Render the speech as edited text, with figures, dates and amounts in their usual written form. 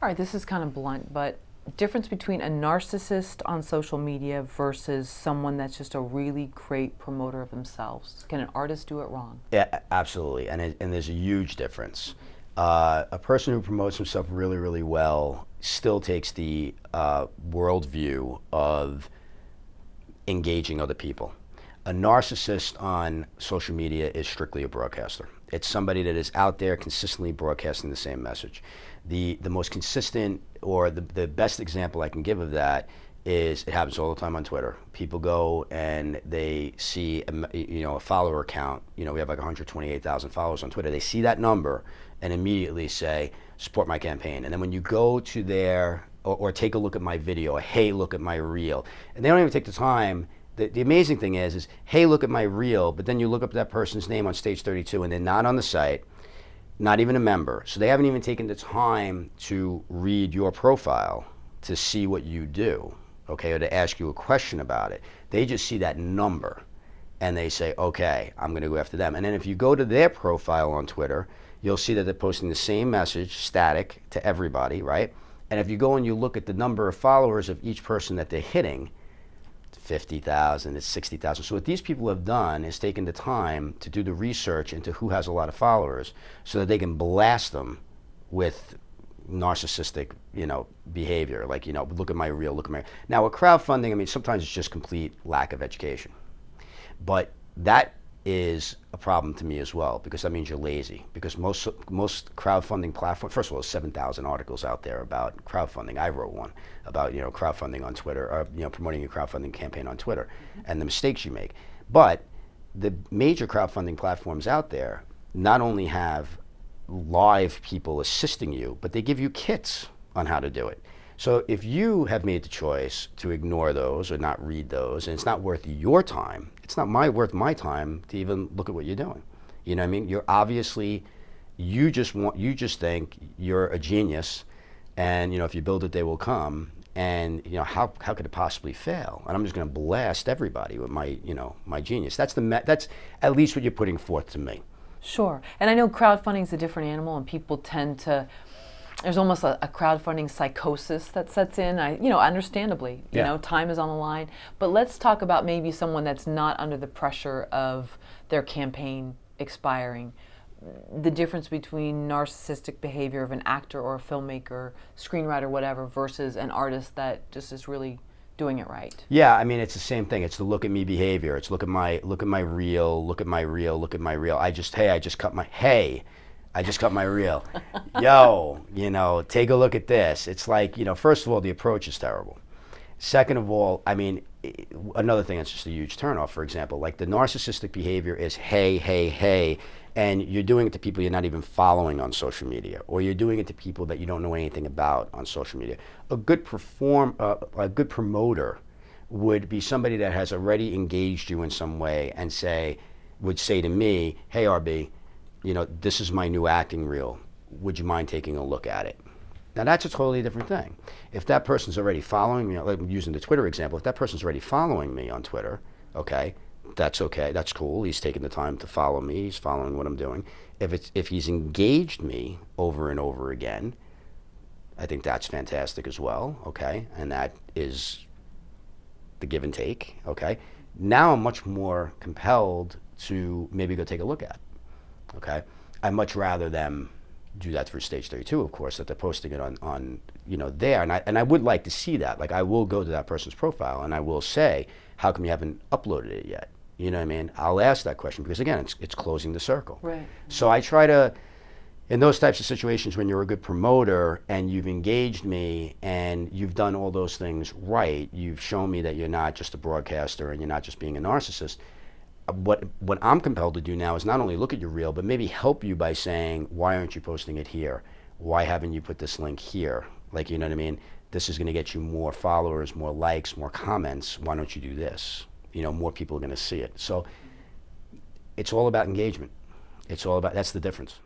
All right, this is kind of blunt, but difference between a narcissist on social media versus someone that's just a really great promoter of themselves. Can an artist do it wrong? Yeah, absolutely, and there's a huge difference. A person who promotes himself really, really well still takes the worldview of engaging other people. A narcissist on social media is strictly a broadcaster. It's somebody that is out there consistently broadcasting the same message. The most consistent, or the best example I can give of that is, it happens all the time on Twitter. People go and they see a follower count. We have like 128,000 followers on Twitter. They see that number and immediately say, support my campaign. And then when you go to their, or take a look at my video, or hey, look at my reel, and they don't even take the time. The amazing thing is, hey, look at my reel, but then you look up that person's name on Stage 32 and they're not on the site, not even a member. So they haven't even taken the time to read your profile to see what you do, okay, or to ask you a question about it. They just see that number and they say, okay, I'm going to go after them. And then if you go to their profile on Twitter, you'll see that they're posting the same message, static, to everybody, right? And if you go and you look at the number of followers of each person that they're hitting, 50,000, it's 60,000. So what these people have done is taken the time to do the research into who has a lot of followers so that they can blast them with narcissistic, behavior. Like, look at my reel, look at my... Now, with crowdfunding, I mean, sometimes it's just complete lack of education. But that is a problem to me as well, because that means you're lazy. Because most crowdfunding platforms, first of all, there's 7,000 articles out there about crowdfunding. I wrote one about crowdfunding on Twitter, or promoting your crowdfunding campaign on Twitter, and the mistakes you make. But the major crowdfunding platforms out there not only have live people assisting you, but they give you kits on how to do it. So if you have made the choice to ignore those or not read those, and it's not worth your time, it's not worth my time to even look at what you're doing. You know what I mean? You're obviously, you just think you're a genius, and if you build it, they will come. And how could it possibly fail? And I'm just going to blast everybody with my my genius. That's at least what you're putting forth to me. Sure. And I know crowdfunding is a different animal, and people tend to, there's almost a crowdfunding psychosis that sets in. Understandably, time is on the line. But let's talk about maybe someone that's not under the pressure of their campaign expiring. The difference between narcissistic behavior of an actor or a filmmaker, screenwriter, whatever, versus an artist that just is really doing it right. Yeah, I mean, it's the same thing. It's the look at me behavior. It's look at my reel, look at my reel, look at my reel. I just cut my reel. Yo, take a look at this. It's like, first of all, the approach is terrible. Second of all, I mean, another thing that's just a huge turnoff, for example, like the narcissistic behavior is hey, hey, hey, and you're doing it to people you're not even following on social media, or you're doing it to people that you don't know anything about on social media. A good promoter would be somebody that has already engaged you in some way and would say to me, hey, RB, this is my new acting reel. Would you mind taking a look at it? Now, that's a totally different thing. If that person's already following me, like using the Twitter example, if that person's already following me on Twitter, okay, that's cool. He's taking the time to follow me. He's following what I'm doing. If he's engaged me over and over again, I think that's fantastic as well, okay? And that is the give and take, okay? Now I'm much more compelled to maybe go take a look at it. Okay, I'd much rather them do that for Stage 32, of course, that they're posting it on there, and I would like to see that. Like, I will go to that person's profile and I will say, how come you haven't uploaded it yet? You know what I mean? I'll ask that question because, again, it's closing the circle. Right. So I try to, in those types of situations when you're a good promoter and you've engaged me and you've done all those things right, you've shown me that you're not just a broadcaster and you're not just being a narcissist. What I'm compelled to do now is not only look at your reel, but maybe help you by saying, why aren't you posting it here? Why haven't you put this link here? Like, you know what I mean? This is going to get you more followers, more likes, more comments. Why don't you do this? More people are going to see it. So it's all about engagement. That's the difference.